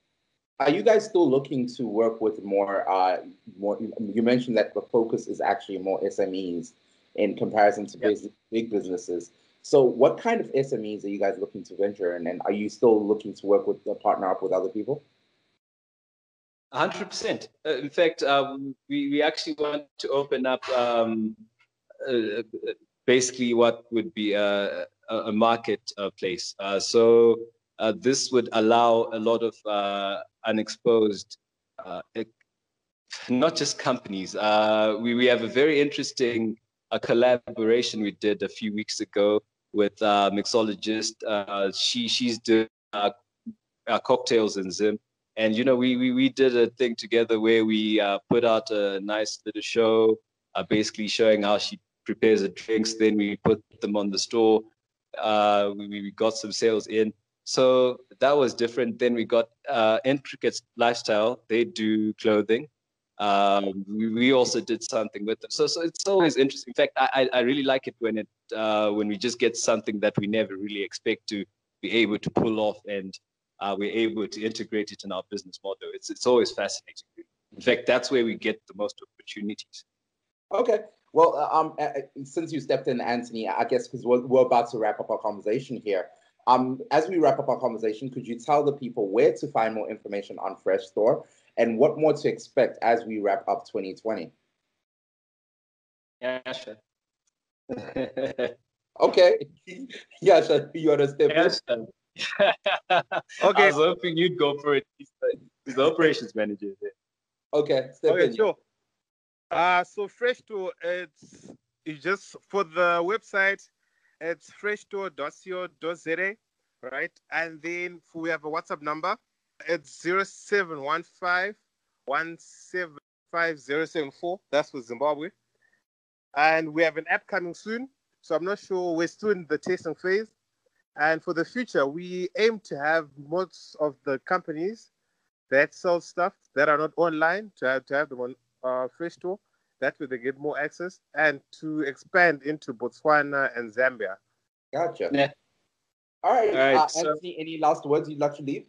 Are you guys still looking to work with more? You mentioned that the focus is actually more SMEs in comparison to big businesses. So what kind of SMEs are you guys looking to venture in? And are you still looking to work with, partner up with other people? 100%. In fact, we actually want to open up basically what would be a marketplace. So this would allow a lot of unexposed, not just companies. We have a very interesting collaboration we did a few weeks ago with a mixologist. She's doing cocktails in Zim. And, you know, we did a thing together where we put out a nice little show, basically showing how she prepares the drinks. Then we put them on the store. We got some sales in. So that was different. Then we got Intricate Lifestyle. They do clothing. We also did something with them. So it's always interesting. In fact, I really like it when we just get something that we never really expect to be able to pull off, and we're able to integrate it in our business model. It's always fascinating. In fact, that's where we get the most opportunities. Okay. Well, since you stepped in, Anthony, I guess because we're about to wrap up our conversation here. As we wrap up our conversation, could you tell the people where to find more information on Fresh Store and what more to expect as we wrap up 2020? Yeah, sure. Okay. Yeah, sure. You want to step in? Okay. I was hoping you'd go for it. He's the operations manager there. Okay, step in. Sure. So Fresh Store, it's just for the website, it's freshstore.co.za, right? And then we have a WhatsApp number. It's 0715-175-074. That's for Zimbabwe. And we have an app coming soon. So I'm not sure. We're still in the testing phase. And for the future, we aim to have most of the companies that sell stuff that are not online to have them on Fresh Store. That way they get more access, and to expand into Botswana and Zambia. Gotcha. Yeah. All right. So, Anthony, any last words you'd like to leave?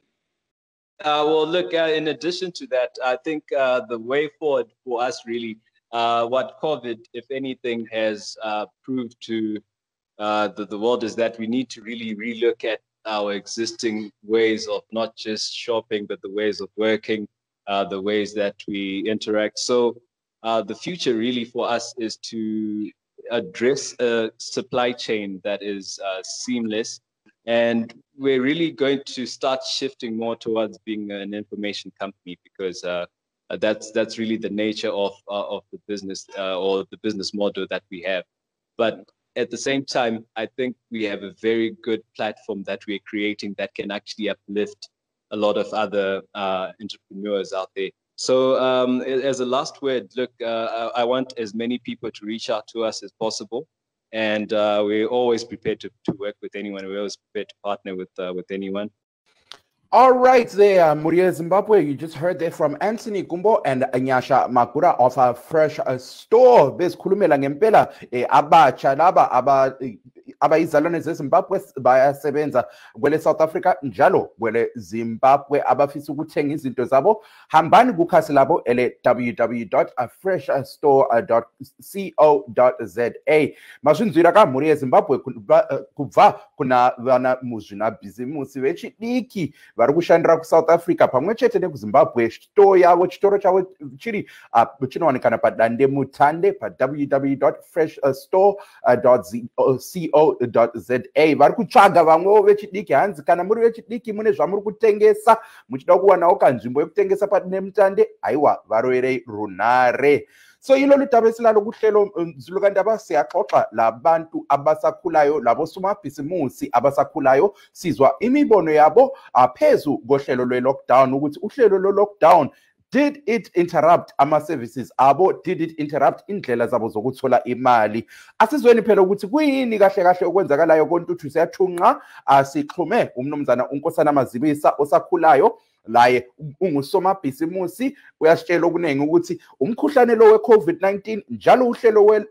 Well, look, in addition to that, I think the way forward for us really, what COVID, if anything, has proved to the world is that we need to really relook at our existing ways of not just shopping, but the ways of working, the ways that we interact. So the future really for us is to address a supply chain that is seamless. And we're really going to start shifting more towards being an information company, because that's really the nature of the business or the business model that we have. But at the same time, I think we have a very good platform that we're creating that can actually uplift a lot of other entrepreneurs out there. So as a last word, look, I want as many people to reach out to us as possible. And we're always prepared to work with anyone. We're always prepared to partner with anyone. All right, there, Muriel Zimbabwe. You just heard there from Anthony Gumbo and Nyasha Magura of a Fresh Store. Besikhulumela ngempela abatsha laba abayizalwane zeZimbabwe bayasebenza kwele South Africa njalo kwele Zimbabwe abafisa ukuthenga izinto zabo hambani kukhasi labo ele www.freshstore.co.za masvinzwira kamhuri yeZimbabwe kubva kuna vana muzvinabhizimusi vechidiki vari kushandira kuSouth Africa pamwe chete nekuZimbabwe chitoro chavo chiri chinowanikana padande mutande www.freshstore.co.za vari kutsvaga vamwewo vechidiki hanzi kana muri vechidiki mune zvamuri kutengesa muchida kuwanawo kanzvimbo yekutengesa padande mutande aiwa varoverei runhare. So ilolu daba esilalo kuhlelo Zilukandaba siyaxoxa labantu abasakhulayo labosomabhizimusi abasakhulayo sizwa imibono yabo phezu kohlelo lwe-lockdown ukuthi uhlelo lwe-lockdown did it interrupt ama-services abo, did it interrupt indlela zabo zokuthola imali. Asizweni phela ukuthi kuyini kahle kahle okwenzakalayo kontuthu siyathunqa sixhume umnumzana uNkosana Mazibisa osakhulayo laye ungusomabhizimusi uyasitshela okuningi ukuthi umkhuhlane lo we-COVID-19 njalo uhlelo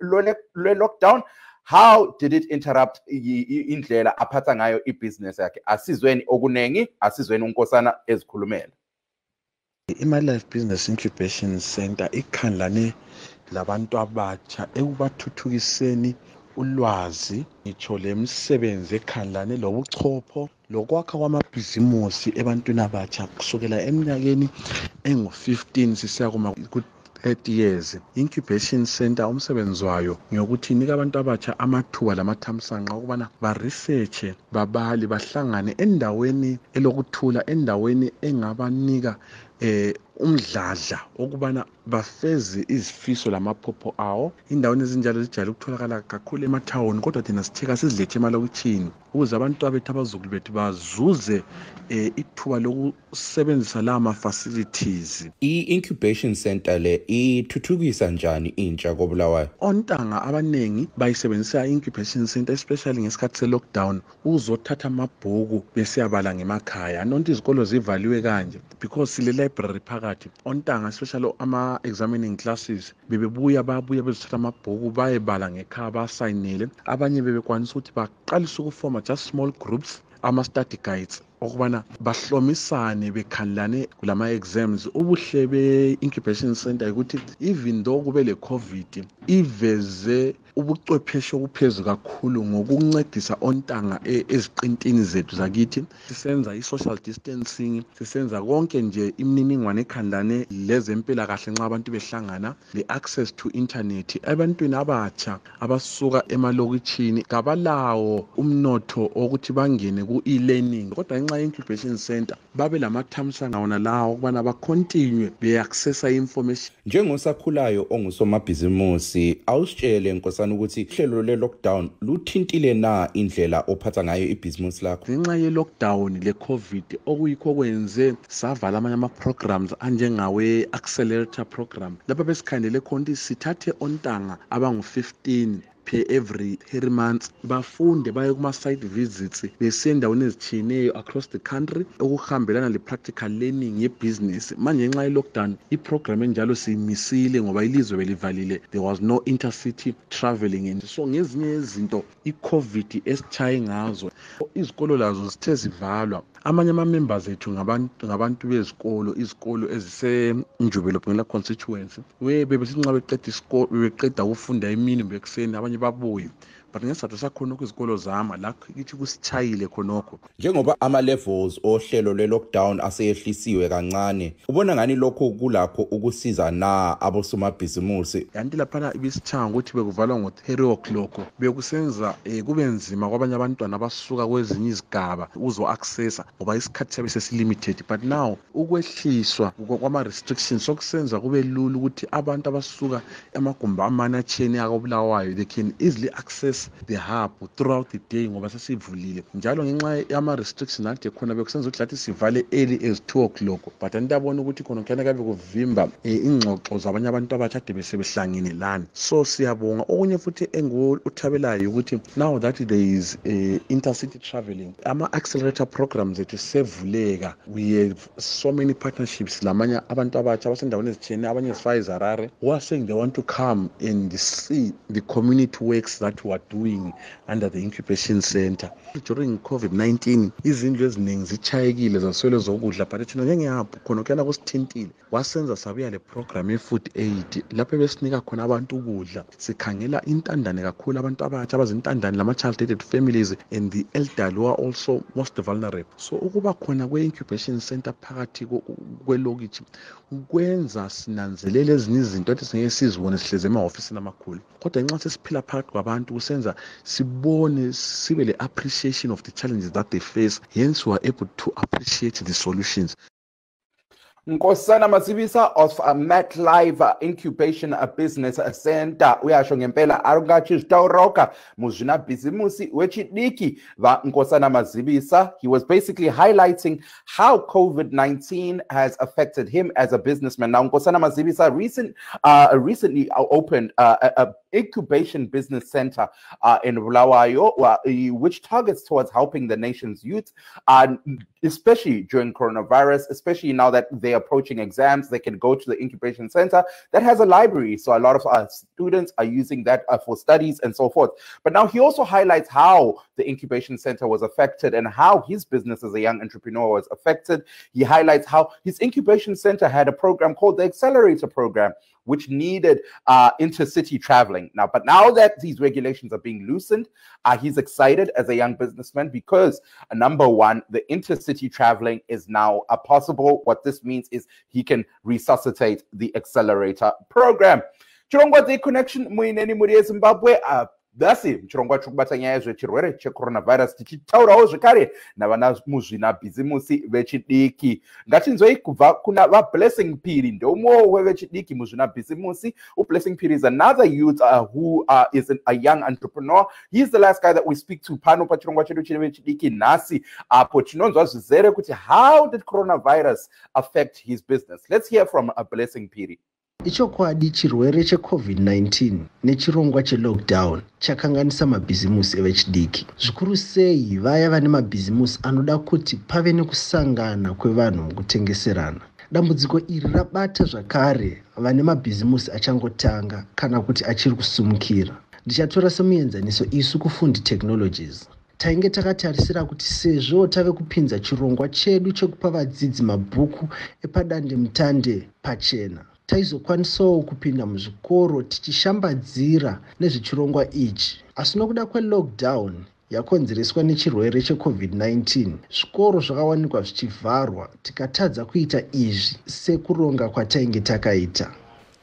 lwe-lockdown how did it interrupt indlela aphatha ngayo ibhizinesi yakhe. Asizweni okuningi, asizweni uNkosana ezikhulumela. I-MyLife Business Incubation Center ikhandlane labantu abatsha ekubathuthukiseni ulwazi ngitsho lemisebenzi ekhandlane lobuchopho lokwakha kwamabhizimusi ebantwini abatsha kusukela eminyakeni engu-15 sisiya ku-30 years. Incubation Center umsebenzi wayo ngokuthi inika abantu abatsha amathuba lamathamsanqa ukubana baresearche, babali, bahlangane endaweni elokuthula, endaweni engabanika umdladla okubana bafeze izifiso lamaphupho awo. Indaweni ezinjalo zijayele ukutholakala kakhulu emathawuni kodwa thina sitheka sizilethe emalokitshini ukuze abantu abethu abazukulu bethu bazuze ithuba lokusebenzisa la ma-facilities. I-incubation center le ithuthukisa njani intsha koBulawayo? Ontanga abanengi bayisebenzisa i-incubation center especially ngesikhathi se-lockdown ukuzothatha amabhuku besiyabala ngemakhaya. Nonke izikolo zivaliwe kanje because sile library phakathi. Ontanga especially ama-examining classes babuya bezothatha amabhuku bayebala ngekhaya basayinele. Abanye bebekwanisa ukuthi baqalise ukufoma just small groups, ama-study guides okubana bahlomisane bekhandlane kulama exams. Ubuhle be-incubation center ukuthi even though kube le COVID iveze ubuchwepheshe obuphezulu kakhulu ngokuncedisa ontanga eziqintini zethu zakithi. Sisenza i-social distancing, sisenza konke nje imininingwane ekhandlane lezempilakahle nxa abantu behlangana, le-access to internet. Ebantwini abatsha abasuka emalokitshini kabalawo umnotho ukuthi bangene ku-e-learning kodwa ngenxa ye-incubation center babe lamathamsanqa wona lawo ukubana bacontinue be-accessa i-information. Njengosakhulayo ongusomabhizimusi awusitshele Nkosana ukuthi uhlelo le-lockdown luthintile na indlela ophatha ngayo ibhizimusi lakho? Ngenxa ye-lockdown le-COVID okuyikho kwenze savala amanye ama-programs anjengawe-accelerator program lapha besikhandele khona ukuthi sithathe ontanga abangu-15 per every 3 months bafunde baye kuma-site visits besendaweni ezitshiyeneyo across the country okuhambelana le-practical learning ye-business. Manje ngenxa ye-lockdown iprogram enjalo siyimisile ngoba ilizwe belivalile, there was no intercity traveling and so ngezinye izinto i-COVID esitshaye ngazo izikolo lazo zithe zivalwa. Amanye ama-members ethu ngabantu bezikolo, izikolo ezisenjubelo Bungela constituency bebesithi nxa beqeda isikolo beqeda ukufunda emini bekuseni abanye babuye but ngesizathu sakhona kwizikolo zama la kithi kusitshayile khonokho. Njengoba ama-levels ohlelo lwe-lockdown aseyehlisiwe kancane ubona ngani lokho kulakho ukusiza na abosomabhizimusi? Yanti laphana ibisithanga ukuthi bekuvalwa ngo-3 o'clock bekusenza kube nzima kwabanye abantwana abasuka kwezinye izigaba uzo-accessa ngoba isikhathi sabe sesilimited, but now ukwehliswa kwama-restrictions sokusenza kube lula ukuthi abantu abasuka amagumbi amane atshiyene akoBulawayo they can easily access the hub throughout the day ngoba sesivulile. Njalo ngenxa yama-restriction ade khona bekusenza ukuthi lathi sivale early as 2 o'clock but andabona ukuthi khona kuyana kabe kuvimba ingxoxo zabanye abantu abatsha ade besebehlangene lana. So siyabonga. Okunye futhi enguthabelayo ukuthi now that there is intercity traveling ama-accelerator programs ethu sevuleka. We have so many partnerships lamanye abantu abatsha abasendaweni ezithiyene abanye ezifana eHarare who are saying they want to come and see the community works that we are doing under the incubation center. During COVID-19 izindlu eziningi zichayekile zaswele zokudla, but thina njengeyapho khona kuyana kusithintile wasenza sabuya le program ye-food aid lapho besinika khona abantu ukudla. Sikhangela intandane kakhulu abantu abatsha abazintandane lama-child-aided families and the elderly who are also most vulnerable. So ukuba khona kwe-incubation center phakathi kwelokitshi kwenza sinanzelele ezinye izinto ethi singeke sizibone sihlezi emahhofisini amakhulu, kodwa nxa sesiphila phakathi kwabantu kusenza sibone sibe le appreciation of the challenges that they face, hence we are able to appreciate the solutions. Nkosana Masibisa of MetLife Incubation Business Center uyasho ngempela aringathi zitawuroka muzvina bhizimusi wechidiki va Nkosana Masibisa. He was basically highlighting how COVID-19 has affected him as a businessman. Now Nkosana Masibisa recently opened a incubation business center in Bulawayo, which targets towards helping the nation's youth, especially during coronavirus, especially now that they're approaching exams. They can go to the incubation center that has a library. So a lot of our students are using that for studies and so forth. But now he also highlights how the incubation center was affected and how his business as a young entrepreneur was affected. He highlights how his incubation center had a program called the Accelerator Program, which needed intercity traveling. But now that these regulations are being loosened, he's excited as a young businessman because, number one, the intercity traveling is now possible. What this means is he can resuscitate the Accelerator Program. Chirongwa The Connection, muineni muri Zimbabwe. Dasi mchirongwa chokubata nyaya zvechirwere checoronavirus tichitaurawo zvekare navana muzvina bhizimusi vechidiki. Ngatinzwei kubva kuna vaBlessing Phiri, ndomwe wevechidiki muzvina bhizimusi. uBlessing Phiri is another youth who is a young entrepreneur. He's the last guy that we speak to pano pachirongwa chedu chevechidiki nhasi apo tinonzwa zvizere kuti how did coronavirus affect his business. Let's hear from Blessing Phiri. Ichokwadi chirwere cheCovid-19 nechirongwa chelockdown chakanganisa mabhizimusi evechidiki. Zvikuru sei vaya vane mabhizimusi anoda kuti pave nekusangana kwevanhu mukutengeserana. Dambudziko iri rabata zvakare vane mabhizimusi achangotanga kana kuti achiri kusumukira. Ndichatora semuenzaniso isu kuFundi Technologies. Tainge takatarisira kuti sezvo tave kupinza chirongwa chedu chekupa vadzidzi mabhuku epadande mutande pachena, taizokwanisawo kupinda muzvikoro tichishambadzira nezvechirongwa ichi. Asi nokuda kwelockdown yakonzereswa nechirwere cheCovid-19, zvikoro zvakawanikwa zvichivharwa, tikatadza kuita izvi sekuronga kwatainge takaita.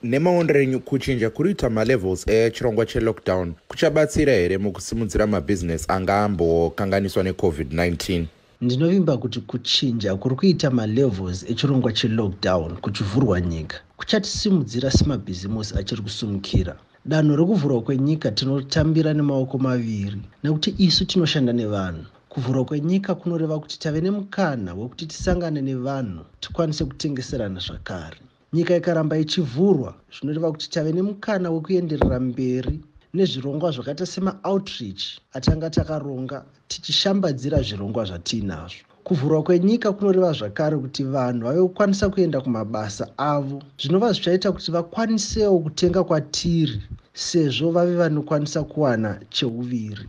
Nemaondero enyu kuchinja kuriita malevels echirongwa chelockdown kuchabatsira here mukusimudzira mabusiness anga ambokanganiswa neCovid-19? Ndinovimba kuti kuchinja kuri kuita malevels echirongwa chelockdown kuchivhurwa nyika kuchatisimudzira semabhizimusi achiri kusumukira. Danho rekuvhurwa kwenyika tinotambira nemaoko maviri nekuti isu tinoshanda nevanhu. Kuvhurwa kwenyika kunoreva kuti tave nemukana wekuti tisangane nevanhu tikwanise kutengeserana zvakare. Nyika ikaramba ichivhurwa zvinoreva kuti tave nemukana wekuenderera mberi nezvirongwa zvakaita sema-outreach atanga takaronga tichishambadzira zvirongwa zvatinazvo. Kuvhurwa kwenyika kunoreva zvakare kuti vanhu vave kukwanisa kuenda kumabasa avo, zvinova zvichaita kuti vakwanisewo kutenga kwatiri sezvo vave vanokwanisa kuwana cheuviri.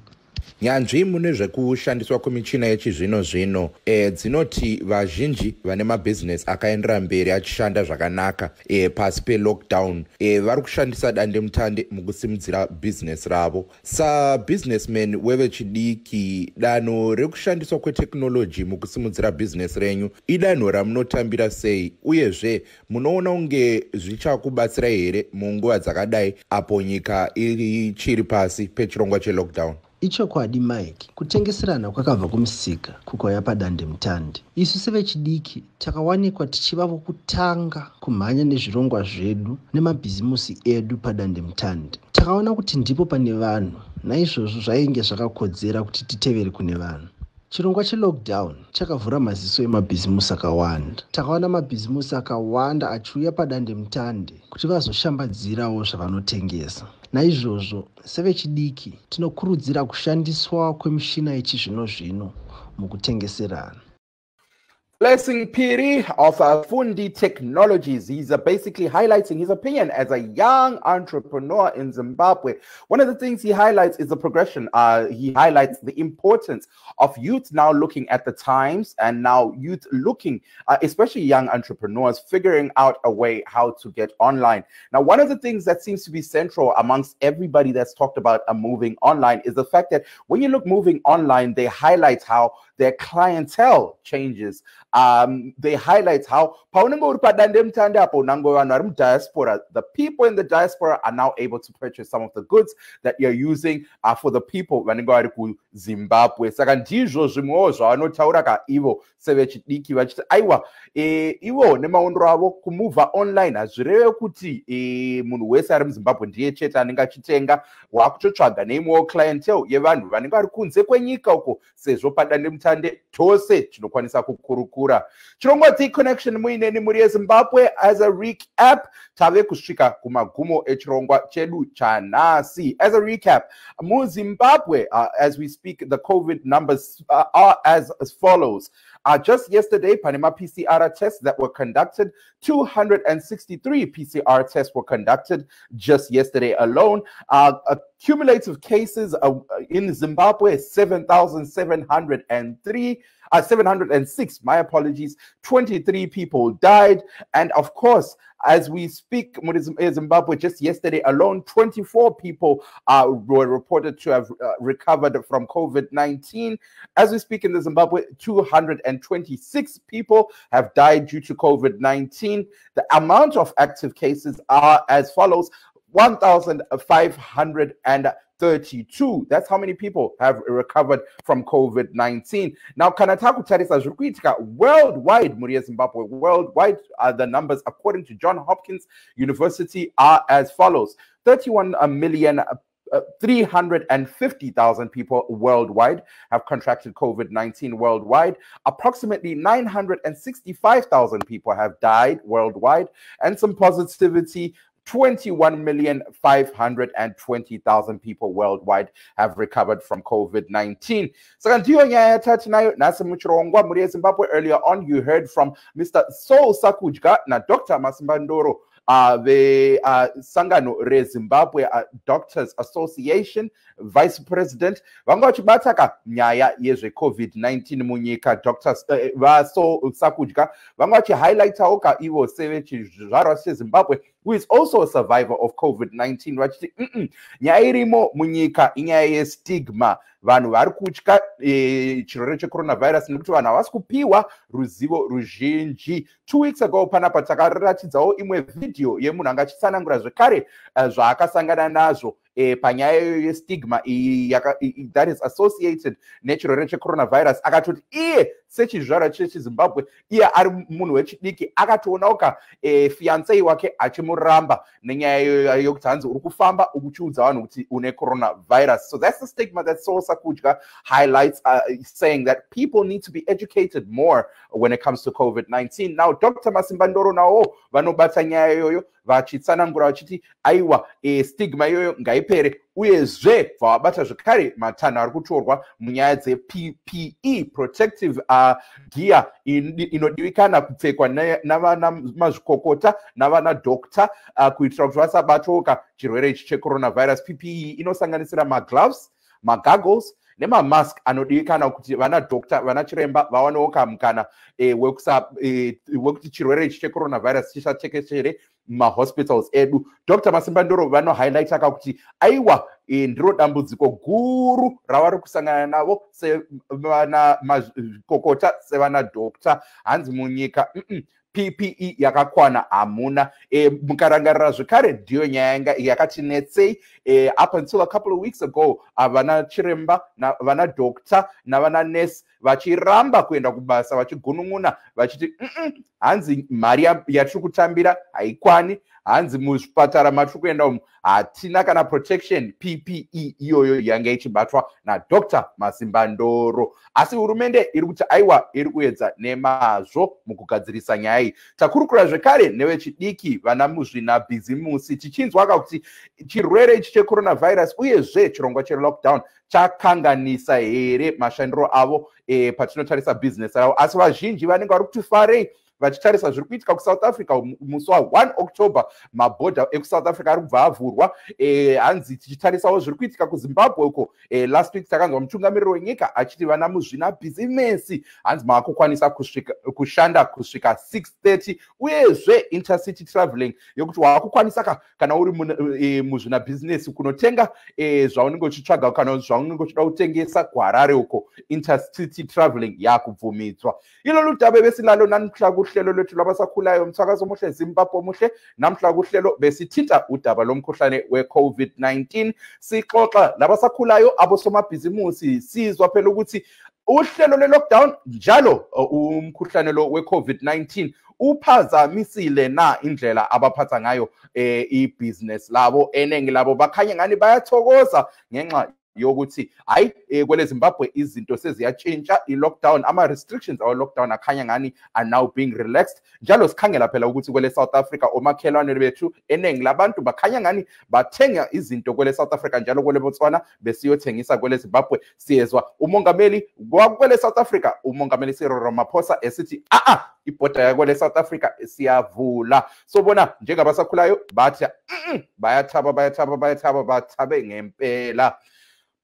Nyanzvi mune zvekushandiswa kwemichina yechizvino-zvino dzinoti vazhinji vane mabhizinesi akaendera mberi achishanda zvakanaka pasi pelockdown vari kushandisa dande mutande mukusimudzira bhizinesi ravo. Sabusinessman wevechidiki, danho rekushandiswa kweteknoloji mukusimudzira bhizinesi renyu idanho ramunotambira sei, uyezve munoona unge zvichakubatsirai here munguva dzakadai apo nyika ichiri pasi pechirongwa chelockdown? Ichokwadi Mike, kutengeserana kwakabva kumusika kukauya padande mutande. Isu sevechidiki takawanikwa tichiva vokutanga kumhanya nezvirongwa zvedu nemabhizimusi edu padande mutande. Takaona kuti ndipo pane vanhu, naizvozvo zvainge zvakakodzera kuti titevere kune vanhu. Chirongwa chelockdown chakavhura maziso emabhizimusi akawanda. Takaona mabhizimusi akawanda achiuya padande mutande kuti vazoshambadzirawo zvavanotengesa. Naizvozvo sevechidiki tinokurudzira kushandiswa kwemishina yechizvino-zvino mukutengeserana. Blessing Piri of Fundi Technologies. He's basically highlighting his opinion as a young entrepreneur in Zimbabwe. One of the things he highlights is the progression. He highlights the importance of youth now looking at the times and now youth looking, especially young entrepreneurs, figuring out a way how to get online. Now, one of the things that seems to be central amongst everybody that's talked about moving online is the fact that when you look moving online, they highlight how their clientele changes. They highlight how the people in the diaspora are now able to purchase some of the goods that you're using for the people when Zimbabwe. Saka ndizvo zvimwewo zvavanotaura kaivo sevechidiki vachiti aiwa ivo nemaondro avo kumuva online hazvireve kuti munhu wese ari muZimbabwe ndiye chete anenge achitenga. Wakutotsvaga neimwewo clientele yevanhu vanenge vari kunze kwenyika uko sezvo padandemutande tose tinokwanisa kukurukura. Chirongwa Connection muineni muri yeZimbabwe. As a recap, tave kusvika kumagumo echirongwa chedu chanhasi. As a recap, muZimbabwe, as we speak, the COVID numbers are as follows. Just yesterday, Panama PCR tests that were conducted, 263 PCR tests were conducted just yesterday alone. Cumulative cases in Zimbabwe, 706, my apologies, 23 people died. And of course, as we speak, in Zimbabwe, just yesterday alone, 24 people were reported to have recovered from COVID-19. As we speak in the Zimbabwe, 226 people have died due to COVID-19. The amount of active cases are as follows: 1,532. That's how many people have recovered from COVID-19. Now, Kanataku Tarisa Zhukuitika, worldwide, Muria Zimbabwe, worldwide, the numbers, according to Johns Hopkins University, are as follows: 31,350,000 people worldwide have contracted COVID-19 worldwide. Approximately 965,000 people have died worldwide, and some positivity. 21,520,000 people worldwide have recovered from COVID-19. So, earlier on, you heard from Mr. Saul Sakujga and Dr. Masimba Ndoro, the Sangano Re Zimbabwe Doctors Association Vice President. Vangochibataka nyaya yezve COVID-19 munyika. Dr. Saul Sakujga vangochi highlight oka ivo sevechi zvaro Zimbabwe, who is also a survivor of COVID-19. Vachiti nyaya irimo munyika inyaya yestigma. Vanhu vari kutya chirwere checoronavirus nekuti vanhu havasi kupiwa ruzivo ruzhinji. 2 weeks ago panapa takaratidzawo imwe video yemunhu anga achitsanangura zvekare zvaakasangana nazvo panyaya yestigma that is associated nechirwere checoronavirus. Akatoti iye sechizvarwa chechizimbabwe, iye ari munhu wechidiki, akatoonawo fiancé wake achimuramba nenyaya yokuti hanzi uri kufamba uchiudza vanhu kuti une coronavirus. So that's the stigma that Saul Sakujga highlights, saying that people need to be educated more when it comes to COVID-19. Now, Dr. Masimba Ndoro nawo vanobata nyaya yoyo vachitsanangura vachiti aiwa stigma yoyo ngaipere, uyezve vavabata zvekare matanho ari kutorwa munyaya dze-PPE, protective gear, inodivikana kupfekwa navana mazvikokota navana dokta kuitira kuti vasabatwoka chirwere ichi checoronavirus. PPE inosanganisira magloves, magaggles nemamask anodivikana kuti vana dokta, vana chiremba vawanewo mukana wekuti chirwere ichi checoronavirus chisatekeshere mahospitals edu. Dr. Masimba Ndoro vanohighlighta kuti aiwa ndiro dambudziko guru ravari kusangana navo sevana mazvikokota, sevana dokta, hanzi munyika PPE yakakwana hamuna. Mukarangarira zvekare ndiyo nyaya yakatinetsei. Up until a couple of weeks ago, vana chiremba, vana dokta navana nurse vachiramba kuenda kubasa vachigunun'una vachiti hanzi mari yatiri kutambira haikwani, hanzi muzvipatara matiri kuenda umu hatina kana protection. PPE iyoyo yange ichibatwa naDr. Masimba Ndoro. Asi hurumende iri kuti aiwa iri kuedza nemazvo mukugadzirisa nyaya iyi. Takurukura zvekare nevechidiki, vana muzvinabhizimusi, tichinzwa kuti chirwere ichi checoronavirus uyezve chirongwa chelockdown chakanganisa here mashandiro avo patinotarisa business avo, asi vazhinji vanenge vari kuti farei vachitarisa zviri kuitika kuSouth Africa musi wa1 October mabhodha ekuSouth Africa ari kubva avhurwa. Hanzi tichitarisawo zviri kuitika kuZimbabwe uko last week takanzwa mutungamiriri wenyika achiti vana muzvina bhizimesi hanzi maakukwanisa kushanda kusvika 6:30 uyezve intercity traveling yokuti waakukwanisa kana uri muzvina bhizinesi kunotenga zvaunenge uchitsvaga kana zvaunenge uchida kutengesa kuHarare uko intercity traveling yakubvumidzwa. Ilo ludabe besilalo namuhla kuhlelo lwethu lwabasakhulayo umsakazo omuhle Zimbabwe omuhle. Namhla kuhlelo besithinta udaba lomkhuhlane we-COVID-19 sixoxa labasakhulayo abosomabhizimusi sizwa phela ukuthi uhlelo le-lockdown njalo umkhuhlane lo we-COVID-19 uphazamisile na indlela abaphatha ngayo i-business labo. Enengi labo bakhanya ngani bayathokoza ngenxa yokuthi hayi kwele Zimbabwe izinto seziyatshintsha, i-lockdown ama-restrictions awe-lockdown akhanya ngani are now being relaxed. Njalo sikhangela phela ukuthi kwele South Africa omakhelwane bethu enengi labantu bakhanya ngani bathenga izinto kwele South Africa njalo kwele Botswana besiyothengisa kwele Zimbabwe. Siyezwa umongameli kwele South Africa, umongameli Cyril Ramaphosa esithi ibhoda yakwele South Africa siyavula. So bona njengabasakhulayo bathi bayathaba bathabe ngempela.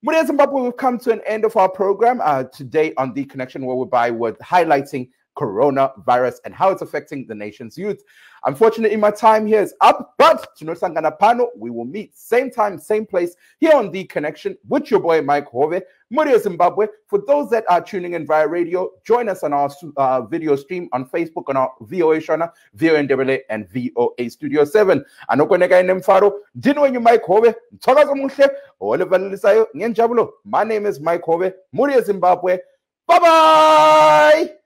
Muria Zimbabwe, we've come to an end of our program today on The Connection, where we're highlighting coronavirus and how it's affecting the nation's youth. Unfortunately, my time here is up, but Tunosangana Pano, we will meet same time, same place here on The Connection with your boy Mike Hove, Muria Zimbabwe. For those that are tuning in via radio, join us on our video stream on Facebook on our VOA Shona, VOA NWA, and VOA Studio 7. Anokoneka inemfaro, dino wenyu Mike Hove, mtokazo mushe, Oliver Lisayo, Nyenjabulo. My name is Mike Hove, Muria Zimbabwe. Bye-bye!